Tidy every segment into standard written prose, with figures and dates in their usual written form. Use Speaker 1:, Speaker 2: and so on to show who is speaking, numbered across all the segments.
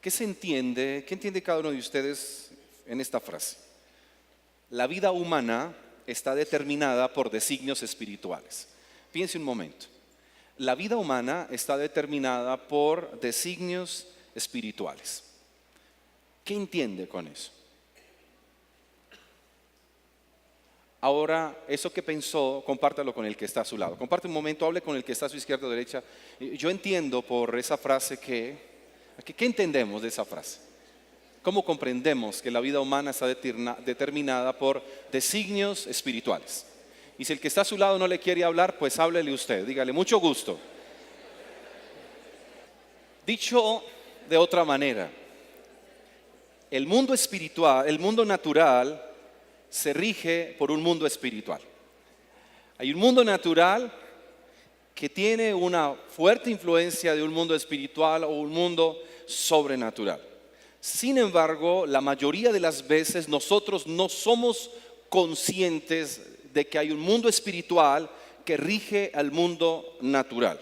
Speaker 1: ¿Qué se entiende? ¿Qué entiende cada uno de ustedes en esta frase? La vida humana está determinada por designios espirituales. Piense un momento. La vida humana está determinada por designios espirituales. ¿Qué entiende con eso? Ahora, eso que pensó, compártalo con el que está a su lado. Comparte un momento, hable con el que está a su izquierda o derecha. Yo entiendo por esa frase ¿qué entendemos de esa frase? ¿Cómo comprendemos que la vida humana está determinada por designios espirituales? Y si el que está a su lado no le quiere hablar, pues háblele usted, dígale, mucho gusto. Dicho de otra manera, el mundo espiritual, el mundo natural, se rige por un mundo espiritual. Hay un mundo natural que tiene una fuerte influencia de un mundo espiritual o un mundo sobrenatural. Sin embargo, la mayoría de las veces nosotros no somos conscientes de que hay un mundo espiritual que rige al mundo natural.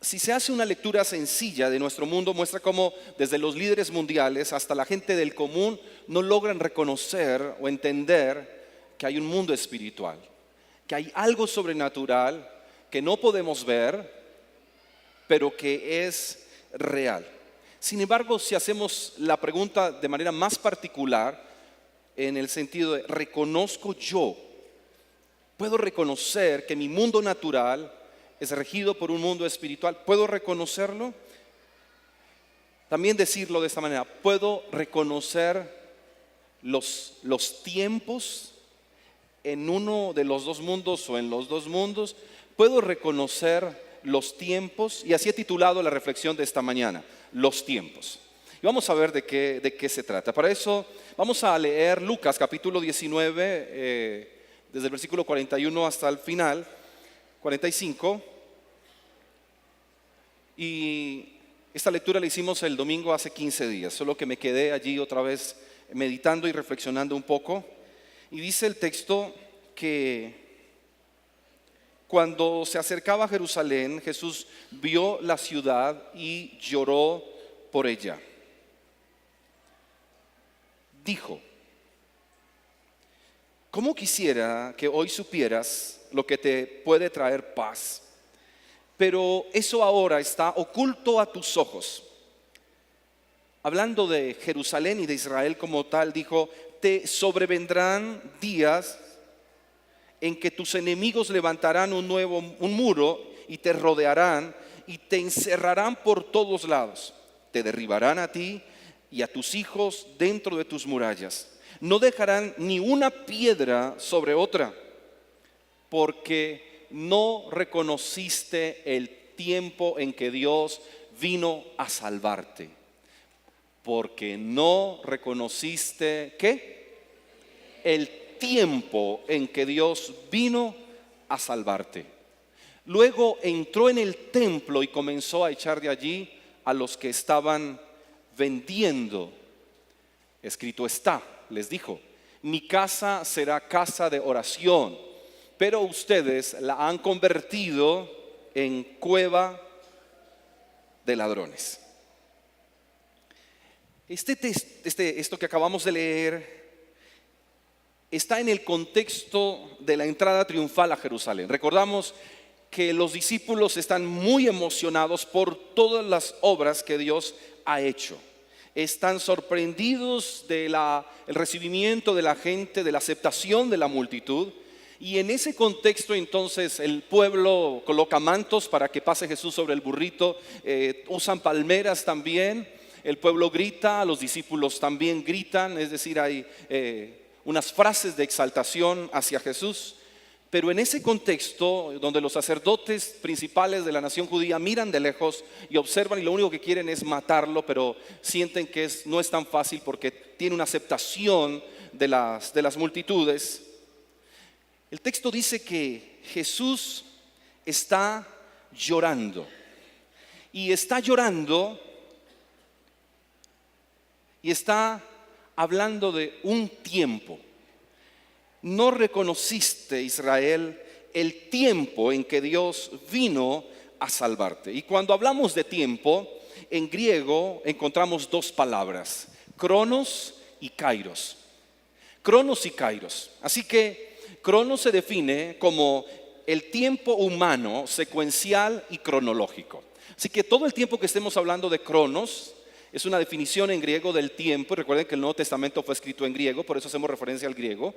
Speaker 1: Si se hace una lectura sencilla de nuestro mundo, muestra cómo desde los líderes mundiales hasta la gente del común no logran reconocer o entender que hay un mundo espiritual, que hay algo sobrenatural que no podemos ver, pero que es real. Sin embargo, si hacemos la pregunta de manera más particular, en el sentido de ¿reconozco yo? ¿Puedo reconocer que mi mundo natural es regido por un mundo espiritual? ¿Puedo reconocerlo? También decirlo de esta manera, ¿puedo reconocer los tiempos en uno de los dos mundos o en los dos mundos? ¿Puedo reconocer los tiempos? Y así he titulado la reflexión de esta mañana, los tiempos. Y vamos a ver de qué se trata. Para eso vamos a leer Lucas capítulo 19, desde el versículo 41 hasta el final, 45. Y esta lectura la hicimos el domingo hace 15 días, solo que me quedé allí otra vez meditando y reflexionando un poco. Y dice el texto que cuando se acercaba a Jerusalén, Jesús vio la ciudad y lloró por ella. Dijo: ¿cómo quisiera que hoy supieras lo que te puede traer paz? Pero eso ahora está oculto a tus ojos. Hablando de Jerusalén y de Israel como tal, dijo: te sobrevendrán días en que tus enemigos levantarán un muro y te rodearán y te encerrarán por todos lados. Te derribarán a ti y a tus hijos dentro de tus murallas. No dejarán ni una piedra sobre otra, porque no reconociste el tiempo en que Dios vino a salvarte. Porque no reconociste ¿qué? El tiempo en que Dios vino a salvarte. Luego entró en el templo y comenzó a echar de allí a los que estaban vendiendo. Escrito está, les dijo: mi casa será casa de oración, pero ustedes la han convertido en cueva de ladrones. Esto que acabamos de leer está en el contexto de la entrada triunfal a Jerusalén. Recordamos que los discípulos están muy emocionados por todas las obras que Dios ha hecho. Están sorprendidos del recibimiento de la gente, de la aceptación de la multitud. Y en ese contexto entonces el pueblo coloca mantos para que pase Jesús sobre el burrito, usan palmeras también, el pueblo grita, los discípulos también gritan, es decir, hay unas frases de exaltación hacia Jesús. Pero en ese contexto donde los sacerdotes principales de la nación judía miran de lejos y observan y lo único que quieren es matarlo, pero sienten que no es tan fácil porque tiene una aceptación de las multitudes. El texto dice que Jesús está llorando. Y está llorando y está hablando de un tiempo. No reconociste, Israel, el tiempo en que Dios vino a salvarte. Y cuando hablamos de tiempo, en griego encontramos dos palabras, cronos y kairos. Cronos y kairos. Así que cronos se define como el tiempo humano, secuencial y cronológico. Así que todo el tiempo que estemos hablando de cronos es una definición en griego del tiempo. Recuerden que el Nuevo Testamento fue escrito en griego, por eso hacemos referencia al griego.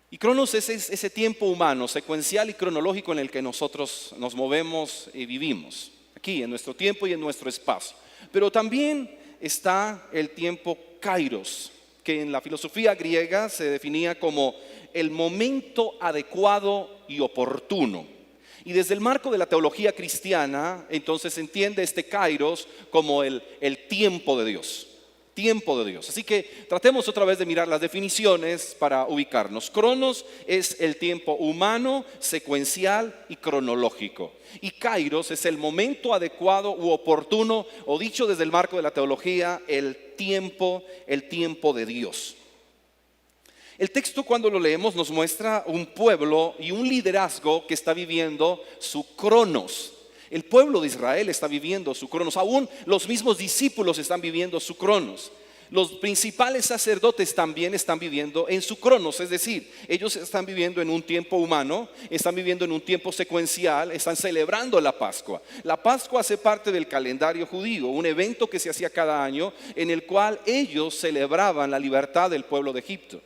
Speaker 1: Y cronos es ese tiempo humano, secuencial y cronológico en el que nosotros nos movemos y vivimos, aquí en nuestro tiempo y en nuestro espacio. Pero también está el tiempo kairos, que en la filosofía griega se definía como el momento adecuado y oportuno. Y desde el marco de la teología cristiana, entonces se entiende este kairos como el tiempo de Dios. Tiempo de Dios. Así que tratemos otra vez de mirar las definiciones para ubicarnos. Cronos es el tiempo humano, secuencial y cronológico. Y kairos es el momento adecuado u oportuno, o dicho desde el marco de la teología, el tiempo de Dios. El texto, cuando lo leemos, nos muestra un pueblo y un liderazgo que está viviendo su cronos. El pueblo de Israel está viviendo su cronos. Aún los mismos discípulos están viviendo su cronos. Los principales sacerdotes también están viviendo en su cronos. Es decir, ellos están viviendo en un tiempo humano, están viviendo en un tiempo secuencial, están celebrando la Pascua. La Pascua hace parte del calendario judío, un evento que se hacía cada año en el cual ellos celebraban la libertad del pueblo de Egipto.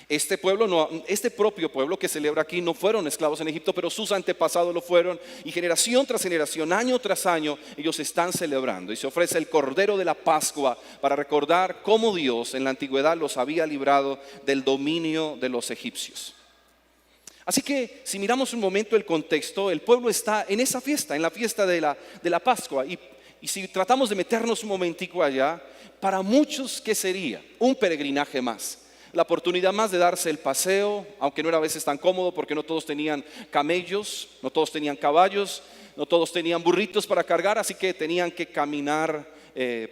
Speaker 1: Este propio pueblo que celebra aquí no fueron esclavos en Egipto, pero sus antepasados lo fueron, y generación tras generación, año tras año, ellos están celebrando, y se ofrece el Cordero de la Pascua para recordar cómo Dios en la antigüedad los había librado del dominio de los egipcios. Así que si miramos un momento el contexto, el pueblo está en esa fiesta, en la fiesta de la Pascua, y si tratamos de meternos un momentico allá, para muchos, ¿qué sería? Un peregrinaje más. La oportunidad más de darse el paseo, aunque no era a veces tan cómodo porque no todos tenían camellos, no todos tenían caballos, no todos tenían burritos para cargar, así que tenían que caminar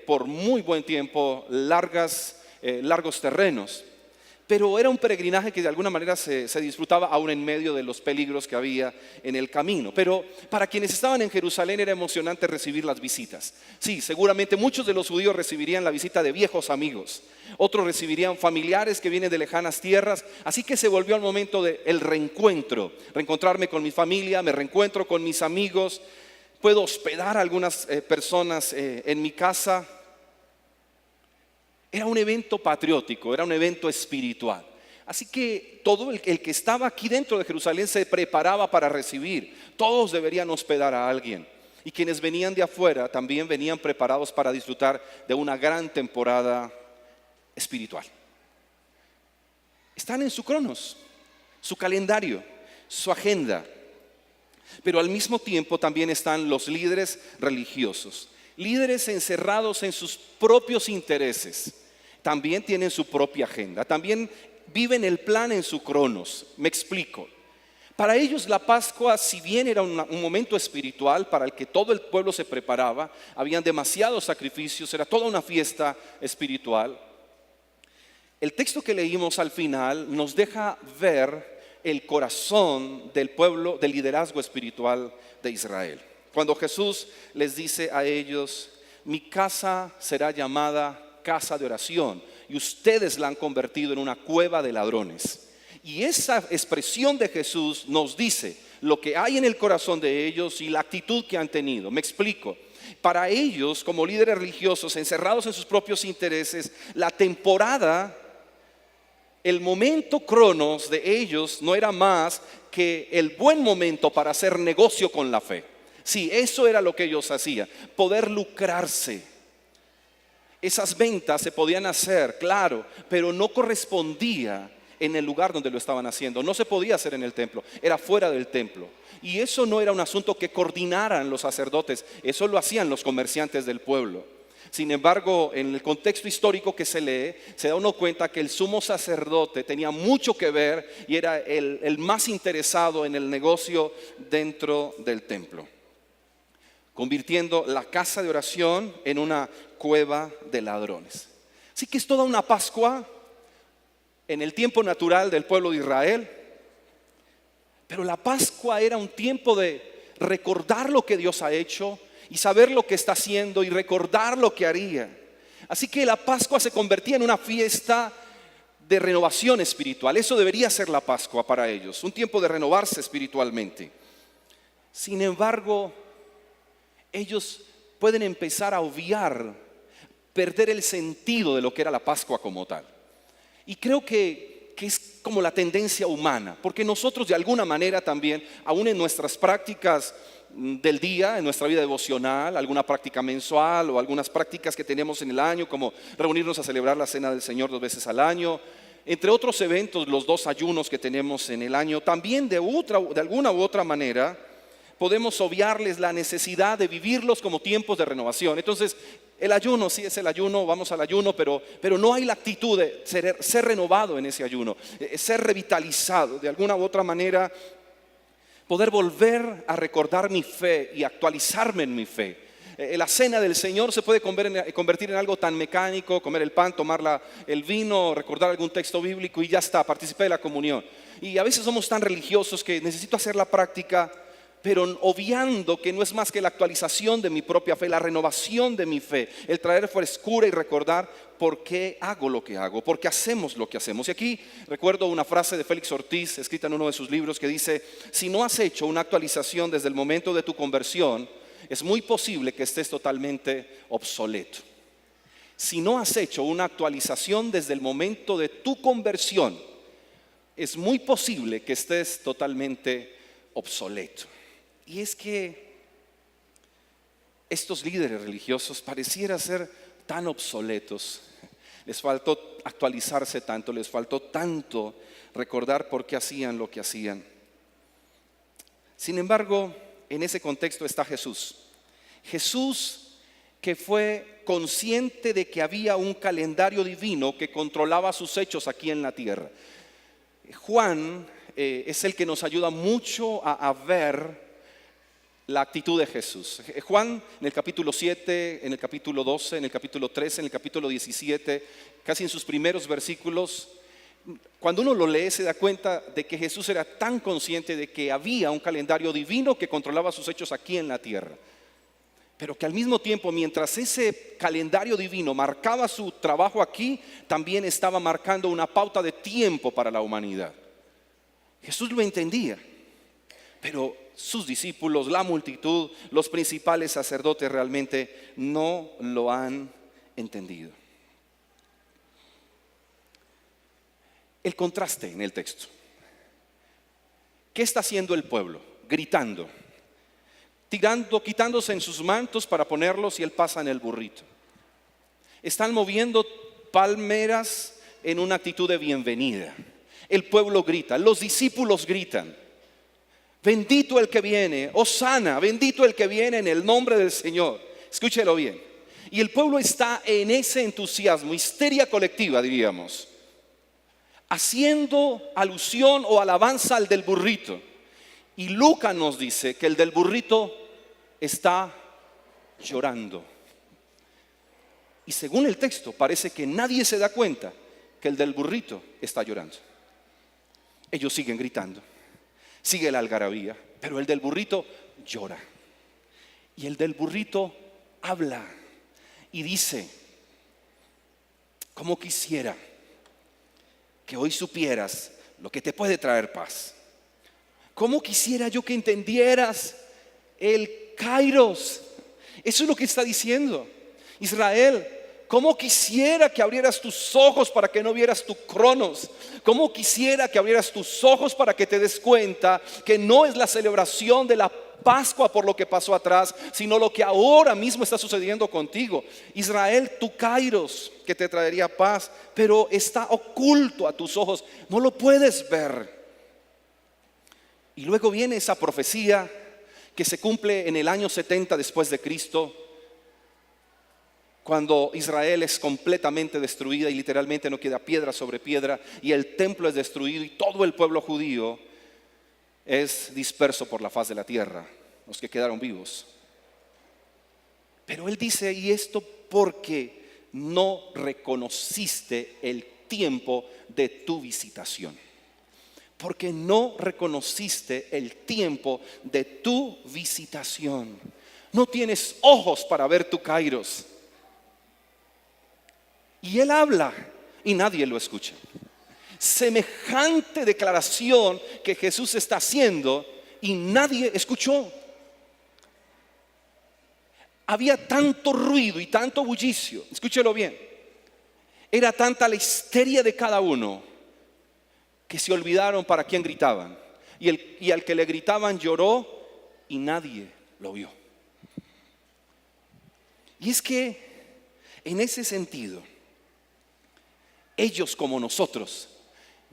Speaker 1: por muy buen tiempo largos terrenos. Pero era un peregrinaje que de alguna manera se disfrutaba aún en medio de los peligros que había en el camino. Pero para quienes estaban en Jerusalén era emocionante recibir las visitas. Sí, seguramente muchos de los judíos recibirían la visita de viejos amigos. Otros recibirían familiares que vienen de lejanas tierras. Así que se volvió al momento del reencuentro. Reencontrarme con mi familia, me reencuentro con mis amigos. Puedo hospedar a algunas personas en mi casa. Era un evento patriótico, era un evento espiritual. Así que todo el que estaba aquí dentro de Jerusalén se preparaba para recibir. Todos deberían hospedar a alguien. Y quienes venían de afuera también venían preparados para disfrutar de una gran temporada espiritual. Están en su cronos, su calendario, su agenda. Pero al mismo tiempo también están los líderes religiosos. Líderes encerrados en sus propios intereses. También tienen su propia agenda, también viven el plan en su cronos. Me explico. Para ellos la Pascua, si bien era un momento espiritual para el que todo el pueblo se preparaba, habían demasiados sacrificios, era toda una fiesta espiritual. El texto que leímos al final nos deja ver el corazón del pueblo, del liderazgo espiritual de Israel. Cuando Jesús les dice a ellos: mi casa será llamada casa de oración, y ustedes la han convertido en una cueva de ladrones. Y esa expresión de Jesús nos dice lo que hay en el corazón de ellos y la actitud que han tenido. Me explico. Para ellos, como líderes religiosos encerrados en sus propios intereses, la temporada, el momento cronos de ellos no era más que el buen momento para hacer negocio con la fe. Sí, eso era lo que ellos hacían, poder lucrarse. Esas ventas se podían hacer, claro, pero no correspondía en el lugar donde lo estaban haciendo. No se podía hacer en el templo, era fuera del templo. Y eso no era un asunto que coordinaran los sacerdotes, eso lo hacían los comerciantes del pueblo. Sin embargo, en el contexto histórico que se lee, se da uno cuenta que el sumo sacerdote tenía mucho que ver y era el más interesado en el negocio dentro del templo, convirtiendo la casa de oración en una cueva de ladrones. Así que es toda una Pascua en el tiempo natural del pueblo de Israel. Pero la Pascua era un tiempo de recordar lo que Dios ha hecho y saber lo que está haciendo y recordar lo que haría. Así que la Pascua se convertía en una fiesta de renovación espiritual. Eso debería ser la Pascua para ellos, un tiempo de renovarse espiritualmente. Sin embargo, ellos pueden empezar a obviar, perder el sentido de lo que era la Pascua como tal. Y creo que es como la tendencia humana, porque nosotros de alguna manera también, aún en nuestras prácticas del día, en nuestra vida devocional, alguna práctica mensual o algunas prácticas que tenemos en el año, como reunirnos a celebrar la Cena del Señor 2 veces al año, entre otros eventos, los 2 ayunos que tenemos en el año, también de alguna u otra manera podemos obviarles la necesidad de vivirlos como tiempos de renovación. Entonces, el ayuno, sí es el ayuno, vamos al ayuno, pero no hay la actitud de ser renovado en ese ayuno, ser revitalizado, de alguna u otra manera, poder volver a recordar mi fe y actualizarme en mi fe. La cena del Señor se puede convertir en algo tan mecánico, comer el pan, tomar el vino, recordar algún texto bíblico y ya está, participé de la comunión. Y a veces somos tan religiosos que necesito hacer la práctica, pero obviando que no es más que la actualización de mi propia fe, la renovación de mi fe, el traer frescura y recordar por qué hago lo que hago, por qué hacemos lo que hacemos. Y aquí recuerdo una frase de Félix Ortiz, escrita en uno de sus libros, que dice: si no has hecho una actualización desde el momento de tu conversión, es muy posible que estés totalmente obsoleto. Si no has hecho una actualización desde el momento de tu conversión, es muy posible que estés totalmente obsoleto. Y es que estos líderes religiosos pareciera ser tan obsoletos. Les faltó actualizarse tanto, les faltó tanto recordar por qué hacían lo que hacían. Sin embargo, en ese contexto está Jesús. Jesús, que fue consciente de que había un calendario divino que controlaba sus hechos aquí en la tierra. Juan es el que nos ayuda mucho a ver la actitud de Jesús. Juan, en el capítulo 7, en el capítulo 12, en el capítulo 13, en el capítulo 17, casi en sus primeros versículos, cuando uno lo lee se da cuenta de que Jesús era tan consciente de que había un calendario divino que controlaba sus hechos aquí en la tierra, pero que al mismo tiempo, mientras ese calendario divino marcaba su trabajo aquí, también estaba marcando una pauta de tiempo para la humanidad. Jesús lo entendía, pero sus discípulos, la multitud, los principales sacerdotes realmente no lo han entendido. El contraste en el texto. ¿Qué está haciendo el pueblo? Gritando, quitándose en sus mantos para ponerlos, y él pasa en el burrito. Están moviendo palmeras en una actitud de bienvenida. El pueblo grita, los discípulos gritan: bendito el que viene, hosana, bendito el que viene en el nombre del Señor. Escúchelo bien. Y el pueblo está en ese entusiasmo, histeria colectiva diríamos, haciendo alusión o alabanza al del burrito. Y Lucas nos dice que el del burrito está llorando. Y según el texto parece que nadie se da cuenta que el del burrito está llorando. Ellos siguen gritando, sigue la algarabía, pero el del burrito llora. Y el del burrito habla y dice: cómo quisiera que hoy supieras lo que te puede traer paz. Cómo quisiera yo que entendieras el Kairos. Eso es lo que está diciendo Israel. Cómo quisiera que abrieras tus ojos para que no vieras tu Cronos. Cómo quisiera que abrieras tus ojos para que te des cuenta que no es la celebración de la Pascua por lo que pasó atrás, sino lo que ahora mismo está sucediendo contigo. Israel, tu Kairos que te traería paz, pero está oculto a tus ojos, no lo puedes ver. Y luego viene esa profecía que se cumple en el año 70 después de Cristo, cuando Israel es completamente destruida y literalmente no queda piedra sobre piedra, y el templo es destruido y todo el pueblo judío es disperso por la faz de la tierra, los que quedaron vivos. Pero él dice: y esto porque no reconociste el tiempo de tu visitación. Porque no reconociste el tiempo de tu visitación. no tienes ojos para ver tu kairos. Y él habla y nadie lo escucha. Semejante declaración que Jesús está haciendo y nadie escuchó. Había tanto ruido y tanto bullicio, escúchelo bien. Era tanta la histeria de cada uno que se olvidaron para quién gritaban. Y al que le gritaban lloró y nadie lo vio. Y es que en ese sentido, ellos como nosotros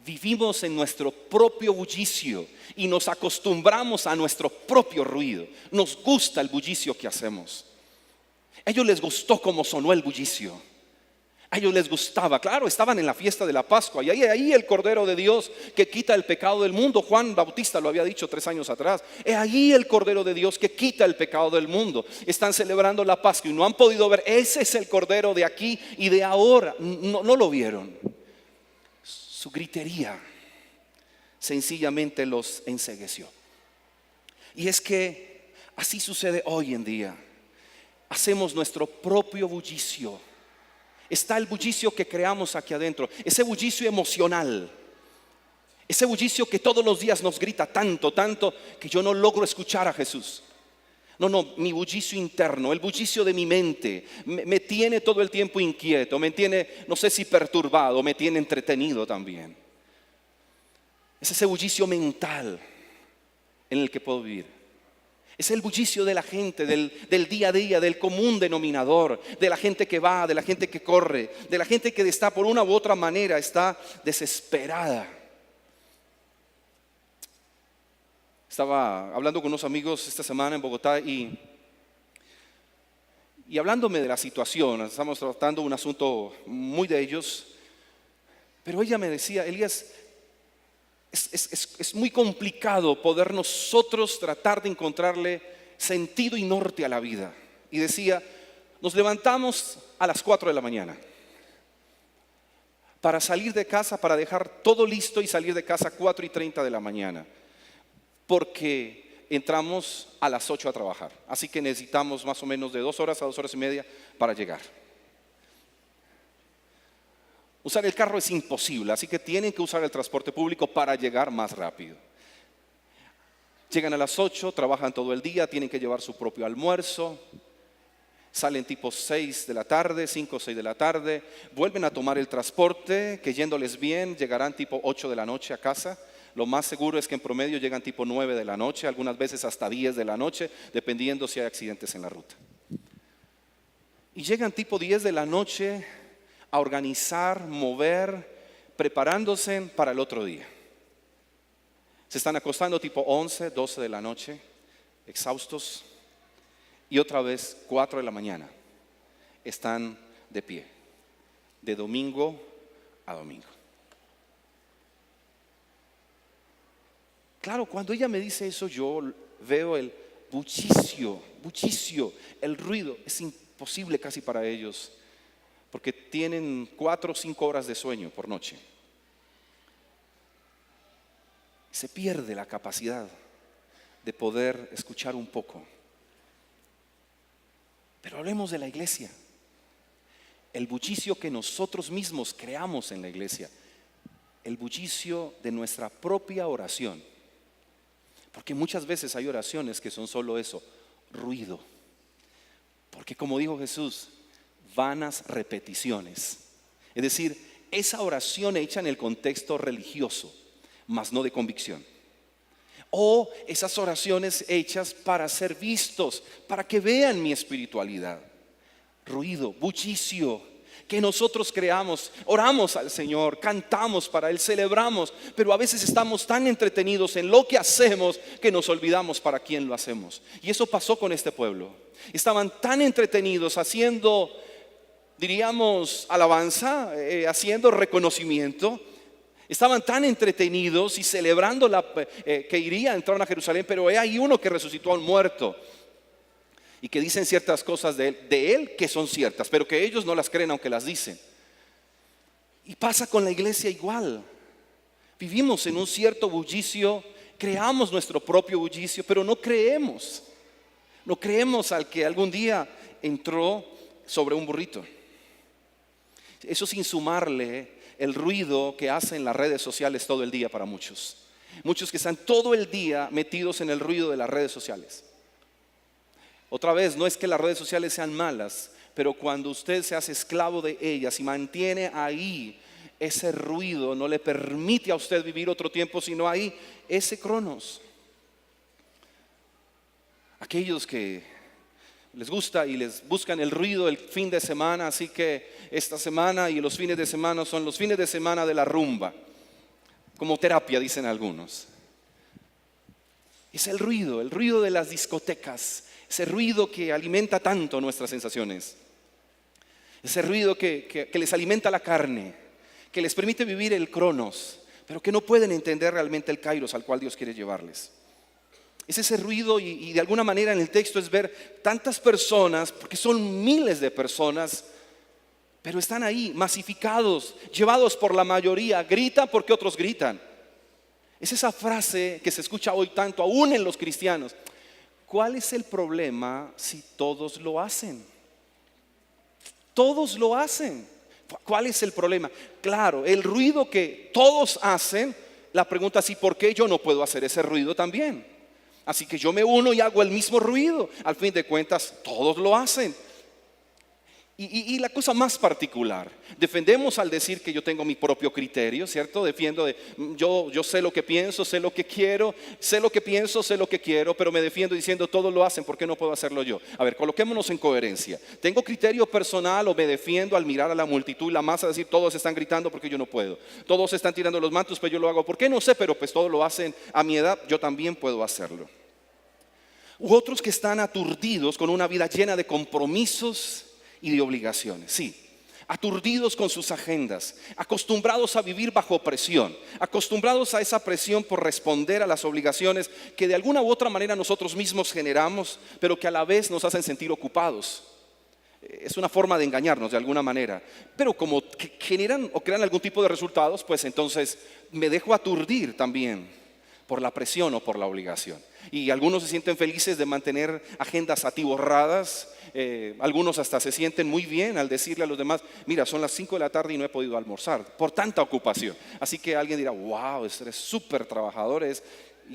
Speaker 1: vivimos en nuestro propio bullicio y nos acostumbramos a nuestro propio ruido. Nos gusta el bullicio que hacemos. A ellos les gustó cómo sonó el bullicio. A ellos les gustaba, claro, estaban en la fiesta de la Pascua y ahí el Cordero de Dios que quita el pecado del mundo. Juan Bautista lo había dicho 3 años atrás. Ahí el Cordero de Dios que quita el pecado del mundo. Están celebrando la Pascua y no han podido ver. Ese es el Cordero de aquí y de ahora. No lo vieron. Su gritería sencillamente los encegueció. Y es que así sucede hoy en día. Hacemos nuestro propio bullicio. Está el bullicio que creamos aquí adentro, ese bullicio emocional, ese bullicio que todos los días nos grita tanto que yo no logro escuchar a Jesús. No, mi bullicio interno, el bullicio de mi mente me tiene todo el tiempo inquieto, me tiene, no sé si perturbado, me tiene entretenido también. Es ese bullicio mental en el que puedo vivir. Es el bullicio de la gente, del día a día, del común denominador, de la gente que va, de la gente que corre, de la gente que está por una u otra manera, está desesperada. Estaba hablando con unos amigos esta semana en Bogotá y hablándome de la situación, estamos tratando un asunto muy de ellos, pero ella me decía, Elías, es muy complicado poder nosotros tratar de encontrarle sentido y norte a la vida. Y decía, nos levantamos a las 4 de la mañana para salir de casa, para dejar todo listo y salir de casa a 4:30 de la mañana, porque entramos a las 8 a trabajar. Así que necesitamos más o menos de 2 horas a 2 horas y media para llegar. Usar el carro es imposible, así que tienen que usar el transporte público para llegar más rápido. Llegan a las 8, trabajan todo el día, tienen que llevar su propio almuerzo. Salen tipo 6 de la tarde, 5 o 6 de la tarde. Vuelven a tomar el transporte, que yéndoles bien, llegarán tipo 8 de la noche a casa. Lo más seguro es que en promedio llegan tipo 9 de la noche, algunas veces hasta 10 de la noche, dependiendo si hay accidentes en la ruta. Y llegan tipo 10 de la noche a organizar, mover, preparándose para el otro día. Se están acostando tipo 11, 12 de la noche, exhaustos, y otra vez 4 de la mañana están de pie, de domingo a domingo. Claro, cuando ella me dice eso, yo veo el bullicio, el ruido. Es imposible casi para ellos, porque tienen 4 o 5 horas de sueño por noche. Se pierde la capacidad de poder escuchar un poco. Pero hablemos de la iglesia. El bullicio que nosotros mismos creamos en la iglesia. El bullicio de nuestra propia oración. Porque muchas veces hay oraciones que son solo eso, ruido. Porque como dijo Jesús, vanas repeticiones. Es decir, esa oración hecha en el contexto religioso, mas no de convicción. O esas oraciones hechas para ser vistos, para que vean mi espiritualidad. Ruido, bullicio, que nosotros creamos, oramos al Señor, cantamos para Él, celebramos, pero a veces estamos tan entretenidos en lo que hacemos que nos olvidamos para quién lo hacemos. Y eso pasó con este pueblo. Estaban tan entretenidos haciendo, diríamos, alabanza, haciendo reconocimiento. Estaban tan entretenidos y celebrando que iría a entrar a Jerusalén, pero hay uno que resucitó a un muerto y que dicen ciertas cosas de él que son ciertas, pero que ellos no las creen aunque las dicen. Y pasa con la iglesia igual. Vivimos en un cierto bullicio, creamos nuestro propio bullicio, pero no creemos. No creemos al que algún día entró sobre un burrito. Eso sin sumarle el ruido que hacen las redes sociales todo el día para muchos. Muchos que están todo el día metidos en el ruido de las redes sociales. Otra vez, no es que las redes sociales sean malas, pero cuando usted se hace esclavo de ellas y mantiene ahí ese ruido, no le permite a usted vivir otro tiempo, sino ahí ese cronos. Aquellos que les gusta y les buscan el ruido el fin de semana, así que esta semana y los fines de semana son los fines de semana de la rumba, como terapia dicen algunos. Es el ruido de las discotecas, ese ruido que alimenta tanto nuestras sensaciones, ese ruido que les alimenta la carne, que les permite vivir el cronos, pero que no pueden entender realmente el kairos al cual Dios quiere llevarles. Es ese ruido y de alguna manera en el texto es ver tantas personas, porque son miles de personas, pero están ahí masificados, llevados por la mayoría, gritan porque otros gritan. Es esa frase que se escucha hoy tanto, aún en los cristianos. ¿Cuál es el problema si todos lo hacen? Todos lo hacen. ¿Cuál es el problema? Claro, el ruido que todos hacen, la pregunta es: ¿y por qué yo no puedo hacer ese ruido también? Así que yo me uno y hago el mismo ruido. Al fin de cuentas, todos lo hacen. Y la cosa más particular, defendemos al decir que yo tengo mi propio criterio, ¿cierto? Defiendo yo sé lo que pienso, sé lo que quiero, sé lo que pienso, sé lo que quiero, pero me defiendo diciendo todos lo hacen, ¿por qué no puedo hacerlo yo? A ver, coloquémonos en coherencia. ¿Tengo criterio personal o me defiendo al mirar a la multitud y la masa decir todos están gritando porque yo no puedo? Todos están tirando los mantos, pero yo lo hago. ¿Por qué? No sé, pero pues todos lo hacen a mi edad, yo también puedo hacerlo. U otros que están aturdidos con una vida llena de compromisos y de obligaciones, sí, aturdidos con sus agendas, acostumbrados a vivir bajo presión, acostumbrados a esa presión por responder a las obligaciones que de alguna u otra manera nosotros mismos generamos, pero que a la vez nos hacen sentir ocupados. Es una forma de engañarnos de alguna manera, pero como generan o crean algún tipo de resultados, pues entonces me dejo aturdir también por la presión o por la obligación. Y algunos se sienten felices de mantener agendas atiborradas, algunos hasta se sienten muy bien al decirle a los demás: mira, son las 5 de la tarde y no he podido almorzar por tanta ocupación. Así que alguien dirá: wow, eres súper trabajador, eres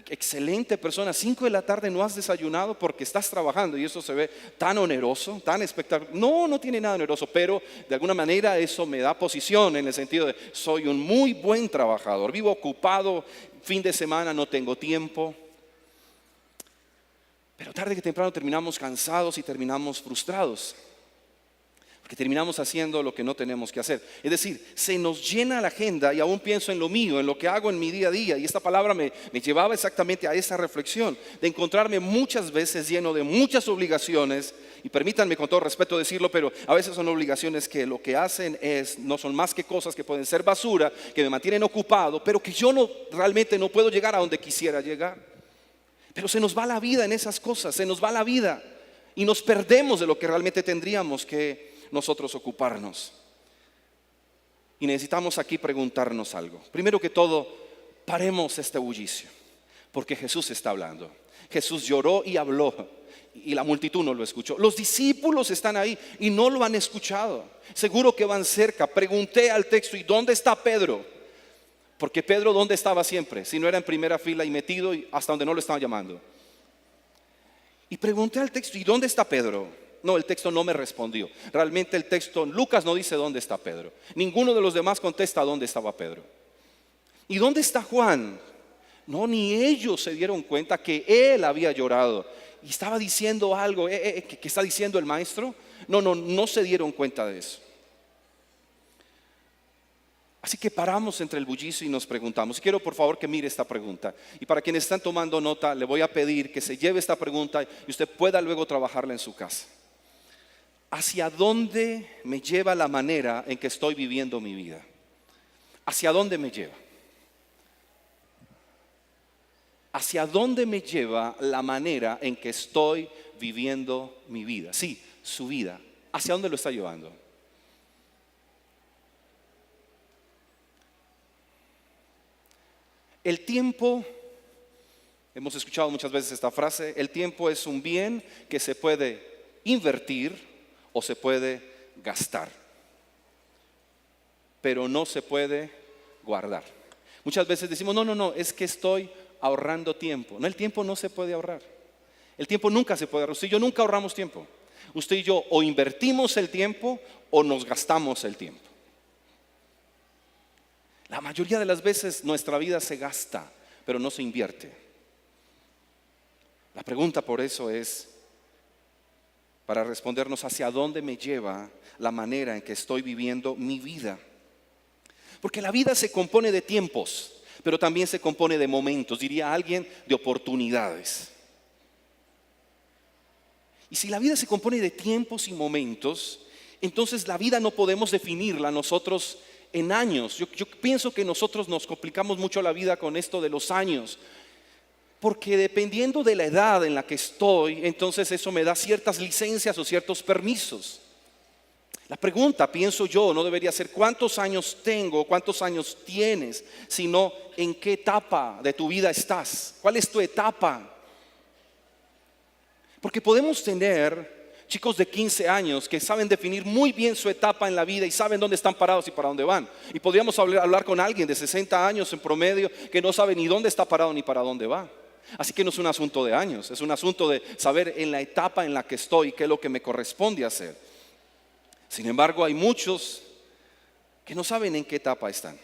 Speaker 1: excelente persona, 5 de la tarde no has desayunado porque estás trabajando, y eso se ve tan oneroso, tan espectacular. No tiene nada oneroso, pero de alguna manera eso me da posición en el sentido de soy un muy buen trabajador, vivo ocupado, fin de semana no tengo tiempo. Pero tarde que temprano terminamos cansados y terminamos frustrados, porque terminamos haciendo lo que no tenemos que hacer. Es decir, se nos llena la agenda y aún pienso en lo mío, en lo que hago en mi día a día. Y esta palabra me llevaba exactamente a esa reflexión, de encontrarme muchas veces lleno de muchas obligaciones. Y permítanme con todo respeto decirlo, pero a veces son obligaciones que lo que hacen no son más que cosas que pueden ser basura, que me mantienen ocupado, pero que yo realmente no puedo llegar a donde quisiera llegar. Pero se nos va la vida en esas cosas, se nos va la vida y nos perdemos de lo que realmente tendríamos que nosotros ocuparnos. Y necesitamos aquí preguntarnos algo. Primero que todo, paremos este bullicio, porque Jesús está hablando. Jesús lloró y habló, y la multitud no lo escuchó. Los discípulos están ahí y no lo han escuchado. Seguro que van cerca. Pregunté al texto: ¿y dónde está Pedro? Porque Pedro, ¿dónde estaba siempre? Si no era en primera fila y metido hasta donde no lo estaban llamando. Y pregunté al texto: ¿y dónde está Pedro? No, el texto no me respondió. Realmente el texto, Lucas no dice dónde está Pedro. Ninguno de los demás contesta dónde estaba Pedro. ¿Y dónde está Juan? No, ni ellos se dieron cuenta que él había llorado y estaba diciendo algo. ¿Qué está diciendo el maestro? No se dieron cuenta de eso. Así que paramos entre el bullicio y nos preguntamos. Quiero por favor que mire esta pregunta. Y para quienes están tomando nota, le voy a pedir que se lleve esta pregunta y usted pueda luego trabajarla en su casa. ¿Hacia dónde me lleva la manera en que estoy viviendo mi vida? ¿Hacia dónde me lleva? ¿Hacia dónde me lleva la manera en que estoy viviendo mi vida? Sí, su vida. ¿Hacia dónde lo está llevando? El tiempo Hemos escuchado muchas veces esta frase: el tiempo es un bien que se puede invertir o se puede gastar, pero no se puede guardar. Muchas veces decimos, no, es que estoy ahorrando tiempo. No, el tiempo no se puede ahorrar. El tiempo nunca se puede ahorrar. Usted y yo nunca ahorramos tiempo. Usted y yo o invertimos el tiempo o nos gastamos el tiempo. La mayoría de las veces nuestra vida se gasta, pero no se invierte. La pregunta por eso es, para respondernos, ¿hacia dónde me lleva la manera en que estoy viviendo mi vida? Porque la vida se compone de tiempos, pero también se compone de momentos, diría alguien, de oportunidades. Y si la vida se compone de tiempos y momentos, entonces la vida no podemos definirla nosotros en años. Yo pienso que nosotros nos complicamos mucho la vida con esto de los años, porque dependiendo de la edad en la que estoy, entonces eso me da ciertas licencias o ciertos permisos. La pregunta, pienso yo, no debería ser cuántos años tengo, cuántos años tienes, sino en qué etapa de tu vida estás. ¿Cuál es tu etapa? Porque podemos tener chicos de 15 años que saben definir muy bien su etapa en la vida y saben dónde están parados y para dónde van. Y podríamos hablar con alguien de 60 años en promedio que no sabe ni dónde está parado ni para dónde va. Así que no es un asunto de años, es un asunto de saber en la etapa en la que estoy qué es lo que me corresponde hacer. Sin embargo, hay muchos que no saben en qué etapa están,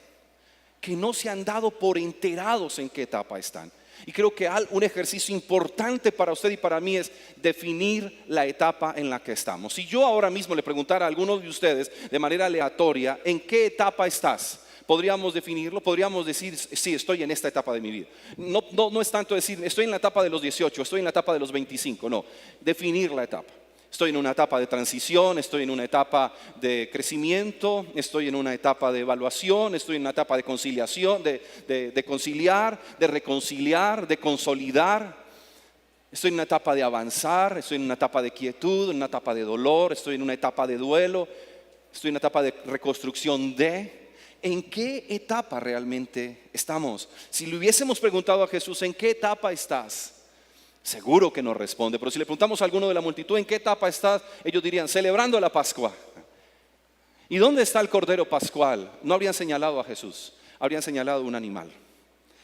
Speaker 1: que no se han dado por enterados en qué etapa están. Y creo que un ejercicio importante para usted y para mí es definir la etapa en la que estamos. Si yo ahora mismo le preguntara a alguno de ustedes de manera aleatoria, ¿en qué etapa estás? Podríamos definirlo, podríamos decir, sí, estoy en esta etapa de mi vida. No es tanto decir, estoy en la etapa de los 18, estoy en la etapa de los 25, no, definir la etapa. Estoy en una etapa de transición, estoy en una etapa de crecimiento, estoy en una etapa de evaluación, estoy en una etapa de conciliación, de conciliar, de reconciliar, de consolidar. Estoy en una etapa de avanzar, estoy en una etapa de quietud, en una etapa de dolor, estoy en una etapa de duelo, estoy en una etapa de reconstrucción de... ¿En qué etapa realmente estamos? Si le hubiésemos preguntado a Jesús, ¿en qué etapa estás? Seguro que nos responde, pero si le preguntamos a alguno de la multitud, ¿en qué etapa estás? Ellos dirían, celebrando la Pascua. ¿Y dónde está el Cordero Pascual? No habrían señalado a Jesús, habrían señalado a un animal.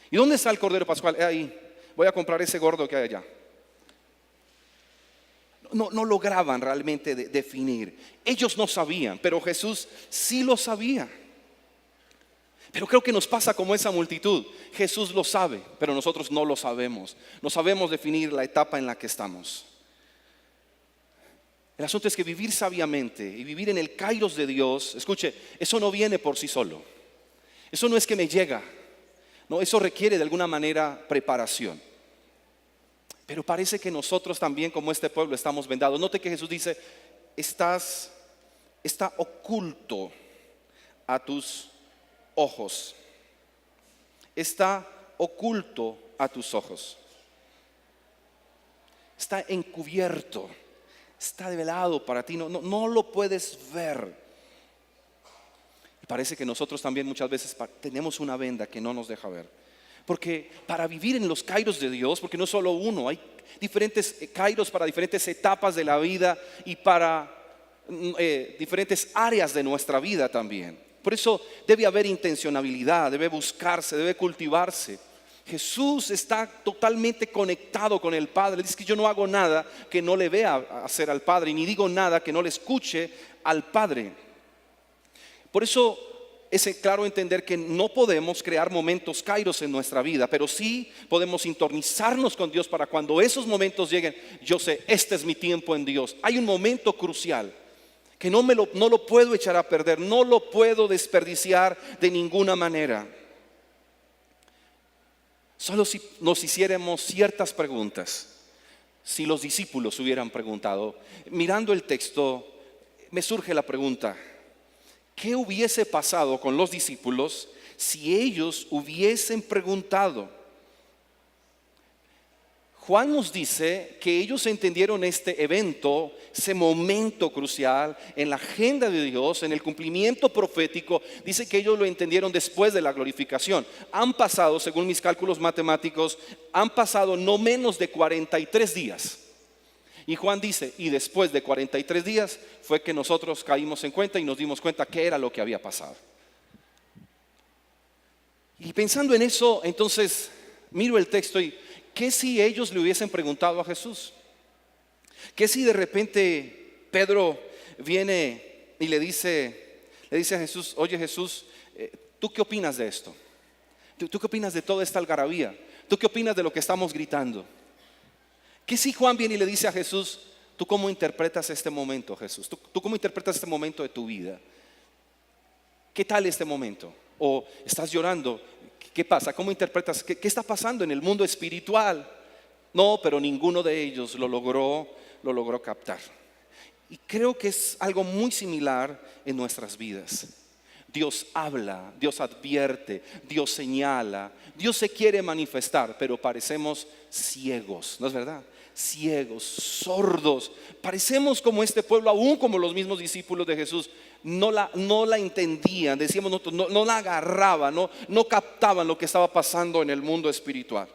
Speaker 1: ¿Y dónde está el Cordero Pascual? Ahí, voy a comprar ese gordo que hay allá. No lograban realmente definir. Ellos no sabían, pero Jesús sí lo sabía. Pero creo que nos pasa como esa multitud. Jesús lo sabe, pero nosotros no lo sabemos. No sabemos definir la etapa en la que estamos. El asunto es que vivir sabiamente y vivir en el kairos de Dios, escuche, eso no viene por sí solo. Eso no es que me llega. No, eso requiere de alguna manera preparación. Pero parece que nosotros también, como este pueblo, estamos vendados. Note que Jesús dice, está oculto a tus ojos. Está oculto a tus ojos. Está encubierto. Está develado para ti. No lo puedes ver. Y parece que nosotros también muchas veces tenemos una venda que no nos deja ver. Porque para vivir en los kairos de Dios, porque no es solo uno, hay diferentes kairos para diferentes etapas de la vida y para diferentes áreas de nuestra vida también. Por eso debe haber intencionalidad, debe buscarse, debe cultivarse. Jesús está totalmente conectado con el Padre. Dice que yo no hago nada que no le vea hacer al Padre, ni digo nada que no le escuche al Padre. Por eso es claro entender que no podemos crear momentos kairos en nuestra vida, pero sí podemos sintonizarnos con Dios para cuando esos momentos lleguen, yo sé, este es mi tiempo en Dios. Hay un momento crucial que no lo puedo echar a perder, no lo puedo desperdiciar de ninguna manera. Solo si nos hiciéramos ciertas preguntas, si los discípulos hubieran preguntado, mirando el texto, me surge la pregunta, ¿qué hubiese pasado con los discípulos si ellos hubiesen preguntado? Juan nos dice que ellos entendieron este evento, ese momento crucial en la agenda de Dios, en el cumplimiento profético. Dice que ellos lo entendieron después de la glorificación. Han pasado, según mis cálculos matemáticos, han pasado no menos de 43 días. Y Juan dice, y después de 43 días fue que nosotros caímos en cuenta y nos dimos cuenta qué era lo que había pasado. Y pensando en eso, entonces miro el texto y ¿qué si ellos le hubiesen preguntado a Jesús? ¿Qué si de repente Pedro viene y le dice a Jesús, oye Jesús, ¿tú qué opinas de esto? ¿Tú qué opinas de toda esta algarabía? ¿Tú qué opinas de lo que estamos gritando? ¿Qué si Juan viene y le dice a Jesús, ¿tú cómo interpretas este momento, Jesús? ¿Tú cómo interpretas este momento de tu vida? ¿Qué tal este momento? ¿O estás llorando? ¿Qué pasa? ¿Cómo interpretas? ¿Qué está pasando en el mundo espiritual? No, pero ninguno de ellos lo logró captar. Y creo que es algo muy similar en nuestras vidas. Dios habla, Dios advierte, Dios señala, Dios se quiere manifestar, pero parecemos ciegos, ¿no es verdad? Ciegos, sordos. Parecemos como este pueblo, aún como los mismos discípulos de Jesús. No la entendían, decíamos nosotros, no la agarraban, no captaban lo que estaba pasando en el mundo espiritual.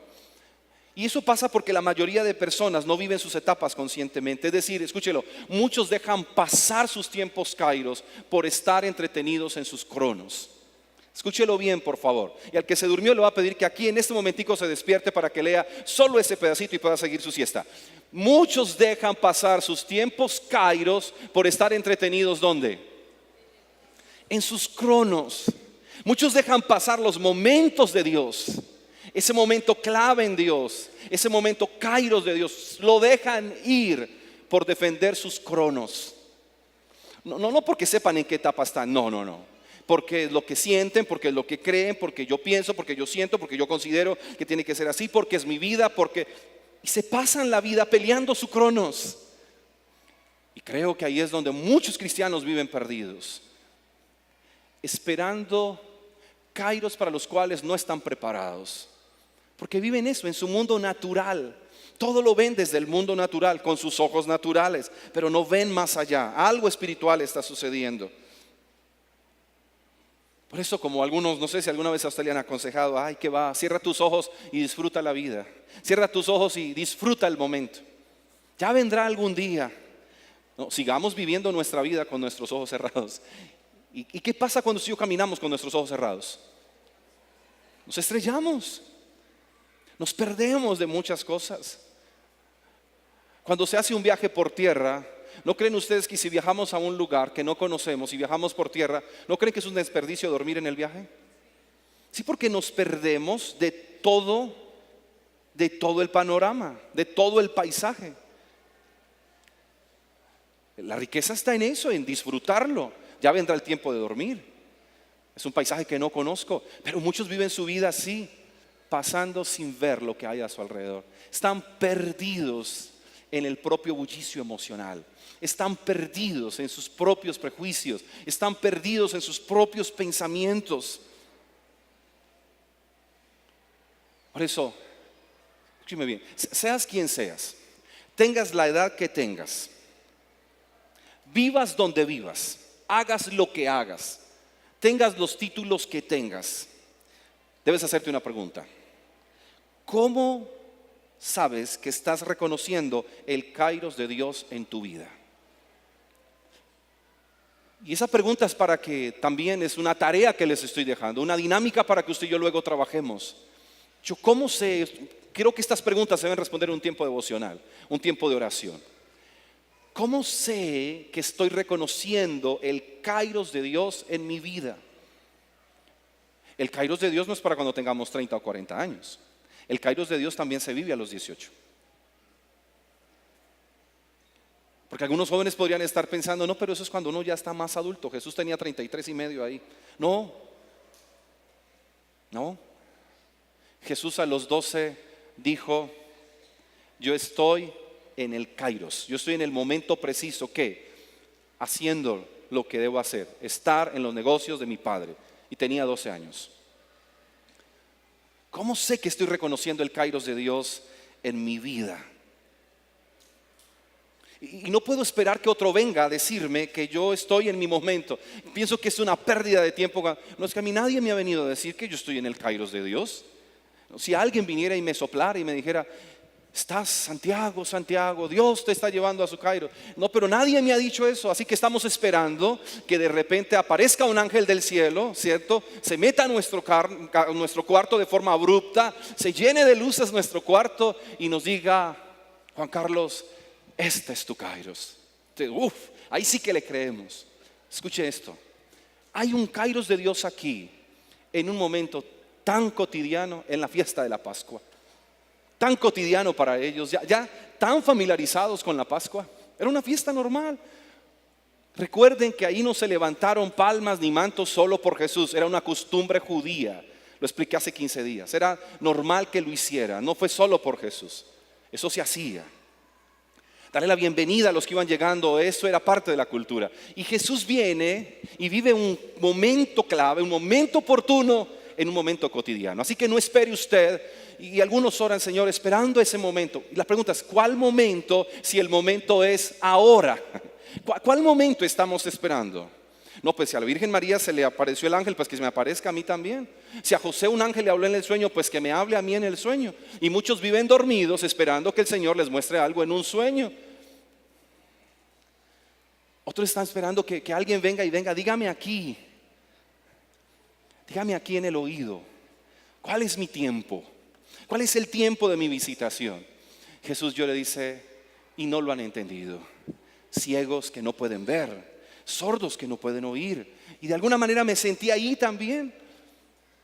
Speaker 1: Y eso pasa porque la mayoría de personas no viven sus etapas conscientemente. Es decir, escúchelo, muchos dejan pasar sus tiempos kairos por estar entretenidos en sus cronos. Escúchelo bien, por favor. Y al que se durmió le voy a pedir que aquí en este momentico se despierte para que lea solo ese pedacito y pueda seguir su siesta. Muchos dejan pasar sus tiempos kairos por estar entretenidos, ¿dónde? En sus cronos. Muchos dejan pasar los momentos de Dios, ese momento clave en Dios, ese momento kairos de Dios, lo dejan ir por defender sus cronos. No porque sepan en qué etapa están, no. Porque es lo que sienten, porque es lo que creen, porque yo pienso, porque yo siento, porque yo considero que tiene que ser así, porque es mi vida, y se pasan la vida peleando su cronos. Y creo que ahí es donde muchos cristianos viven perdidos, esperando kairos para los cuales no están preparados, porque viven eso en su mundo natural. Todo lo ven desde el mundo natural, con sus ojos naturales, pero no ven más allá. Algo espiritual está sucediendo. Por eso, como algunos, no sé si alguna vez a usted le han aconsejado, ay, que va, cierra tus ojos y disfruta la vida. Cierra tus ojos y disfruta el momento. Ya vendrá algún día. No, sigamos viviendo nuestra vida con nuestros ojos cerrados. ¿Y qué pasa cuando si yo caminamos con nuestros ojos cerrados? Nos estrellamos. Nos perdemos de muchas cosas. Cuando se hace un viaje por tierra, ¿no creen ustedes que si viajamos a un lugar que no conocemos y viajamos por tierra, ¿no creen que es un desperdicio dormir en el viaje? Sí, porque nos perdemos de todo el panorama, de todo el paisaje. La riqueza está en eso, en disfrutarlo. Ya vendrá el tiempo de dormir. Es un paisaje que no conozco, pero muchos viven su vida así, pasando sin ver lo que hay a su alrededor. Están perdidos en el propio bullicio emocional. Están perdidos en sus propios prejuicios. Están perdidos en sus propios pensamientos. Por eso, escúcheme bien, seas quien seas, tengas la edad que tengas, vivas donde vivas, hagas lo que hagas, tengas los títulos que tengas, debes hacerte una pregunta. ¿Cómo sabes que estás reconociendo el kairos de Dios en tu vida? Y esa pregunta es para que también es una tarea que les estoy dejando, una dinámica para que usted y yo luego trabajemos. Yo, ¿cómo sé? Creo que estas preguntas se deben responder en un tiempo devocional, un tiempo de oración. ¿Cómo sé que estoy reconociendo el kairos de Dios en mi vida? El kairos de Dios no es para cuando tengamos 30 o 40 años. El kairos de Dios también se vive a los 18. Porque algunos jóvenes podrían estar pensando, no, pero eso es cuando uno ya está más adulto. Jesús tenía 33 y medio ahí. No. Jesús a los 12 dijo, yo estoy en el kairos. Yo estoy en el momento preciso que, haciendo lo que debo hacer, estar en los negocios de mi Padre. Y tenía 12 años. ¿Cómo sé que estoy reconociendo el kairos de Dios en mi vida. Y no puedo esperar que otro venga a decirme que yo estoy en mi momento. Pienso que es una pérdida de tiempo. No, es que a mí nadie me ha venido a decir que yo estoy en el kairos de Dios. Si alguien viniera y me soplara y me dijera, estás Santiago, Santiago, Dios te está llevando a su kairos. No, pero nadie me ha dicho eso. Así que estamos esperando que de repente aparezca un ángel del cielo, ¿cierto? Se meta a nuestro cuarto de forma abrupta, se llene de luces nuestro cuarto y nos diga, Juan Carlos, este es tu kairos. Ahí sí que le creemos. Escuche esto. Hay un kairos de Dios aquí en un momento tan cotidiano, en la fiesta de la Pascua. Tan cotidiano para ellos, ya tan familiarizados con la Pascua. Era una fiesta normal. Recuerden que ahí no se levantaron palmas ni mantos solo por Jesús. Era una costumbre judía. Lo expliqué hace 15 días. Era normal que lo hiciera. No fue solo por Jesús. Eso se hacía. Darle la bienvenida a los que iban llegando, eso era parte de la cultura. Y Jesús viene y vive un momento clave, un momento oportuno en un momento cotidiano. Así que no espere usted, y algunos oran, Señor, esperando ese momento. Y la pregunta es, ¿cuál momento si el momento es ahora? ¿Cuál momento estamos esperando? No, pues si a la Virgen María se le apareció el ángel, pues que se me aparezca a mí también. Si a José un ángel le habló en el sueño, pues que me hable a mí en el sueño. Y muchos viven dormidos esperando que el Señor les muestre algo en un sueño. Otros están esperando que alguien venga y venga, dígame aquí en el oído, ¿cuál es mi tiempo? ¿Cuál es el tiempo de mi visitación? Jesús yo le dice, y no lo han entendido. Ciegos que no pueden ver, sordos que no pueden oír. Y de alguna manera me sentí ahí también,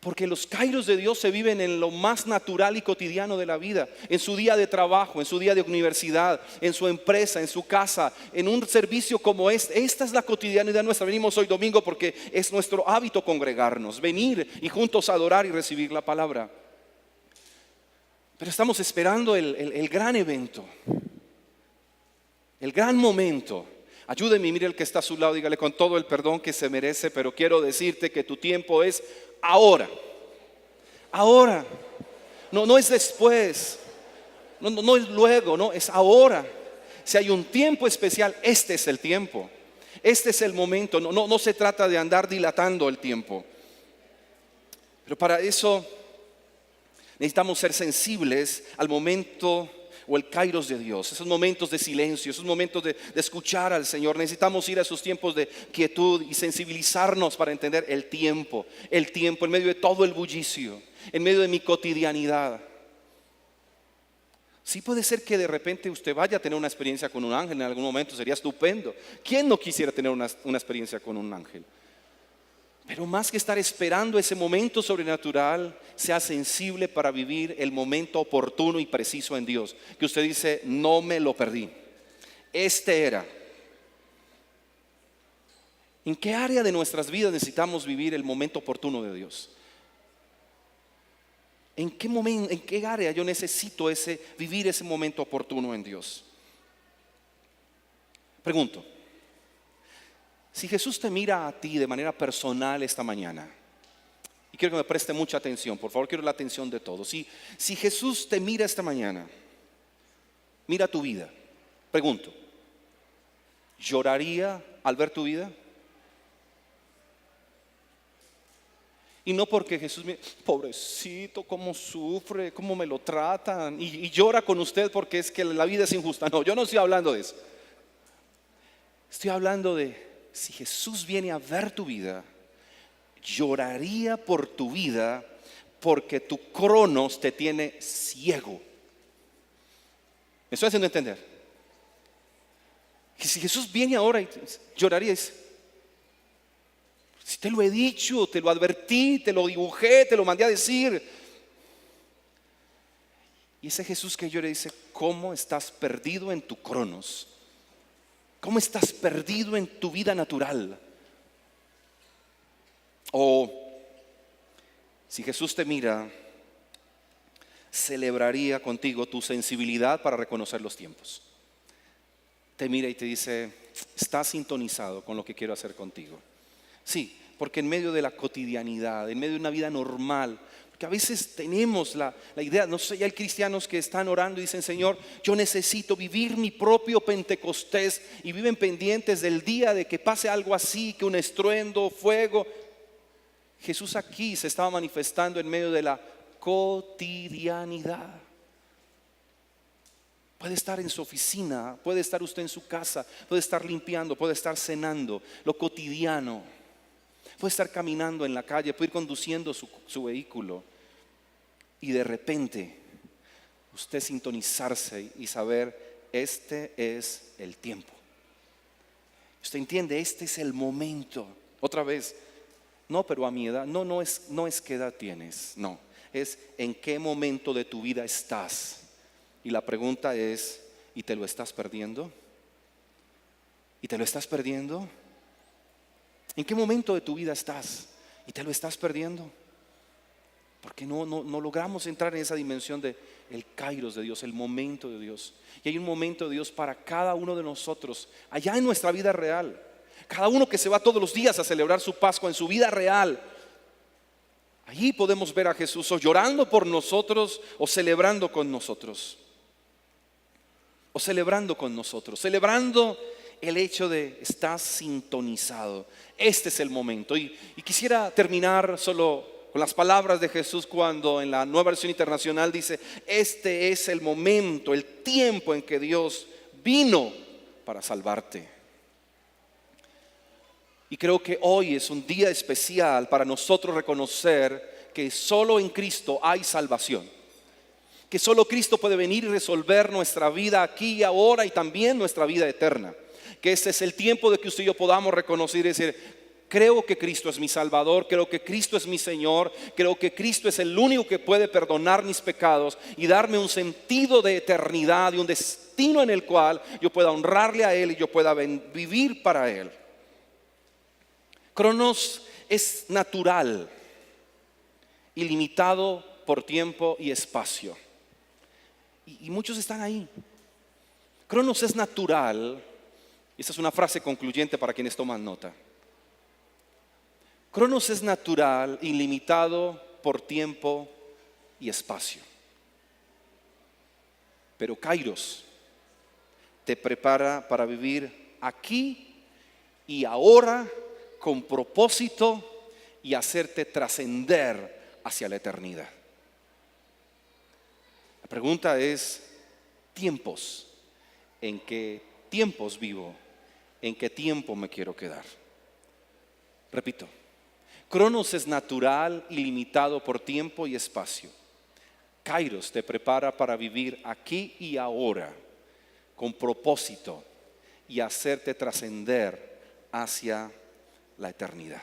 Speaker 1: porque los kairos de Dios se viven en lo más natural y cotidiano de la vida, en su día de trabajo, en su día de universidad, en su empresa, en su casa, en un servicio como este. Esta es la cotidianidad nuestra. Venimos hoy domingo porque es nuestro hábito congregarnos, venir y juntos adorar y recibir la palabra. Pero estamos esperando el gran evento, el gran momento. Ayúdeme y mire el que está a su lado, dígale con todo el perdón que se merece, pero quiero decirte que tu tiempo es ahora. Ahora. No es después. No es luego, no, es ahora. Si hay un tiempo especial, este es el tiempo. Este es el momento. No se trata de andar dilatando el tiempo. Pero para eso necesitamos ser sensibles al momento o el kairos de Dios, esos momentos de silencio, esos momentos de escuchar al Señor. Necesitamos ir a esos tiempos de quietud y sensibilizarnos para entender el tiempo en medio de todo el bullicio, en medio de mi cotidianidad. Sí puede ser que de repente usted vaya a tener una experiencia con un ángel en algún momento, sería estupendo. ¿Quién no quisiera tener una experiencia con un ángel? Pero más que estar esperando ese momento sobrenatural, sea sensible para vivir el momento oportuno y preciso en Dios. Que usted dice, no me lo perdí. Este era. ¿En qué área de nuestras vidas necesitamos vivir el momento oportuno de Dios? ¿En qué momento, en qué área yo necesito vivir ese momento oportuno en Dios? Pregunto. Si Jesús te mira a ti de manera personal esta mañana, y quiero que me preste mucha atención, por favor, quiero la atención de todos. Si Jesús te mira esta mañana, mira tu vida, pregunto, ¿lloraría al ver tu vida? Y no porque Jesús mire, pobrecito, cómo sufre, cómo me lo tratan, y llora con usted porque es que la vida es injusta. No, yo no estoy hablando de eso. Estoy hablando de si Jesús viene a ver tu vida, lloraría por tu vida porque tu cronos te tiene ciego. ¿Me estoy haciendo entender? Que si Jesús viene ahora y lloraría, si te lo he dicho, te lo advertí, te lo dibujé, te lo mandé a decir. Y ese Jesús que llora dice, ¿cómo estás perdido en tu cronos? ¿Cómo estás perdido en tu vida natural? O si Jesús te mira, celebraría contigo tu sensibilidad para reconocer los tiempos. Te mira y te dice, estás sintonizado con lo que quiero hacer contigo. Sí, porque en medio de la cotidianidad, en medio de una vida normal, Porque a veces tenemos la idea, no sé, ya hay cristianos que están orando y dicen, Señor, yo necesito vivir mi propio Pentecostés, y viven pendientes del día de que pase algo así, que un estruendo, fuego. Jesús aquí se estaba manifestando en medio de la cotidianidad. Puede estar en su oficina, puede estar usted en su casa, puede estar limpiando, puede estar cenando, lo cotidiano. Puede estar caminando en la calle, puede ir conduciendo su vehículo, y de repente usted sintonizarse y saber, este es el tiempo. Usted entiende, este es el momento. Otra vez, no, pero a mi edad, no es qué edad tienes, no, es en qué momento de tu vida estás. Y la pregunta es, ¿y te lo estás perdiendo? ¿Y te lo estás perdiendo? ¿En qué momento de tu vida estás? ¿Y te lo estás perdiendo? Porque no logramos entrar en esa dimensión de el kairos de Dios, el momento de Dios. Y hay un momento de Dios para cada uno de nosotros, allá en nuestra vida real. Cada uno que se va todos los días a celebrar su Pascua en su vida real, allí podemos ver a Jesús o llorando por nosotros o celebrando con nosotros. O celebrando con nosotros, celebrando el hecho de estar sintonizado. Este es el momento. Y quisiera terminar solo con las palabras de Jesús cuando en la Nueva Versión Internacional dice, este es el momento, el tiempo en que Dios vino para salvarte. Y creo que hoy es un día especial para nosotros reconocer que solo en Cristo hay salvación. Que solo Cristo puede venir y resolver nuestra vida aquí y ahora, y también nuestra vida eterna. Que este es el tiempo de que usted y yo podamos reconocer y decir, creo que Cristo es mi Salvador, creo que Cristo es mi Señor, creo que Cristo es el único que puede perdonar mis pecados y darme un sentido de eternidad y un destino en el cual yo pueda honrarle a Él y yo pueda vivir para Él. Cronos es natural, ilimitado por tiempo y espacio. Y muchos están ahí. Cronos es natural. Esta es una frase concluyente para quienes toman nota. Cronos es natural, ilimitado por tiempo y espacio. Pero Kairos te prepara para vivir aquí y ahora con propósito y hacerte trascender hacia la eternidad. La pregunta es, tiempos, ¿en qué tiempos vivo? ¿En qué tiempo me quiero quedar? Repito, Cronos es natural y limitado por tiempo y espacio. Kairos te prepara para vivir aquí y ahora con propósito y hacerte trascender hacia la eternidad.